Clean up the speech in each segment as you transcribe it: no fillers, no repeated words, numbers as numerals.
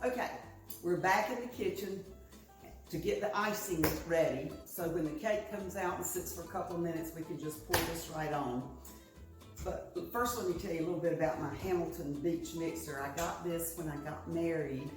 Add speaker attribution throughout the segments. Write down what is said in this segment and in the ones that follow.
Speaker 1: Okay, we're back in the kitchen to get the icing ready. So when the cake comes out and sits for a couple of minutes, we can just pour this right on. But first, let me tell you a little bit about my Hamilton Beach mixer. I got this when I got married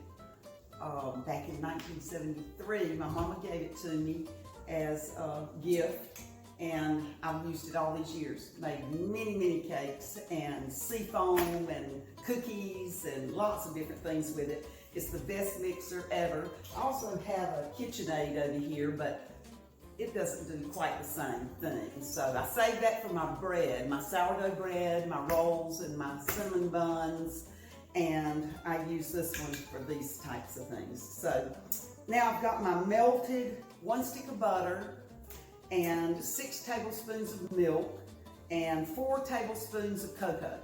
Speaker 1: back in 1973. My mama gave it to me as a gift, and I've used it all these years. Made many, many cakes and seafoam and cookies and lots of different things with it. It's the best mixer ever. I also have a KitchenAid over here, but it doesn't do quite the same thing. So I saved that for my bread, my sourdough bread, my rolls, and my cinnamon buns. And I use this one for these types of things. So now I've got my melted 1 stick of butter and 6 tablespoons of milk and 4 tablespoons of cocoa.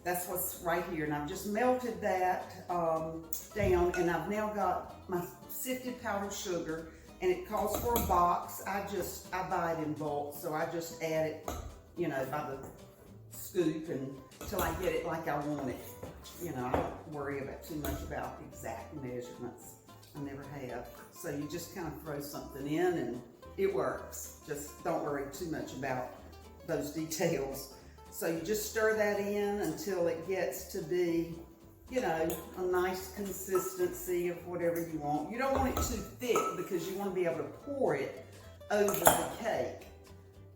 Speaker 1: That's what's right here. And I've just melted that down, and I've now got my sifted powdered sugar, and it calls for a box. I buy it in bulk, so I just add it, you know, by the scoop until I get it like I want it. You know, I don't worry too much about exact measurements. I never have. So you just kind of throw something in and it works. Just don't worry too much about those details. So you just stir that in until it gets to be, you know, a nice consistency of whatever you want. You don't want it too thick because you want to be able to pour it over the cake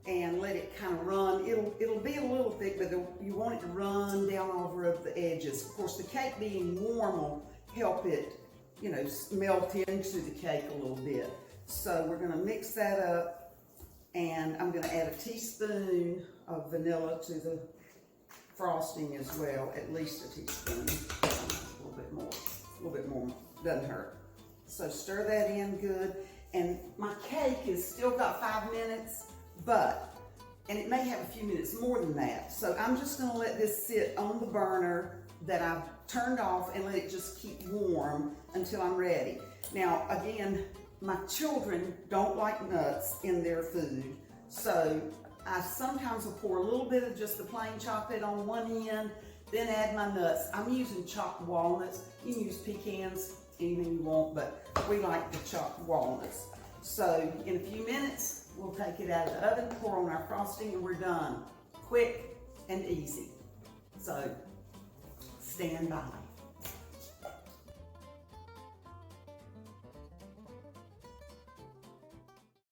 Speaker 1: and let it kind of run. It'll be a little thick, but you want it to run down over the edges. Of course, the cake being warm will help it, you know, melt into the cake a little bit. So we're going to mix that up, and I'm going to add a teaspoon of vanilla to the frosting as well, at least a teaspoon, a little bit more, doesn't hurt. So stir that in good, and my cake has still got 5 minutes, and it may have a few minutes more than that. So I'm just gonna let this sit on the burner that I've turned off and let it just keep warm until I'm ready. Now, again, my children don't like nuts in their food, so I sometimes will pour a little bit of just the plain chocolate on one end, then add my nuts. I'm using chopped walnuts. You can use pecans, anything you want, but we like the chopped walnuts. So in a few minutes, we'll take it out of the oven, pour on our frosting, and we're done. Quick and easy. So stand by.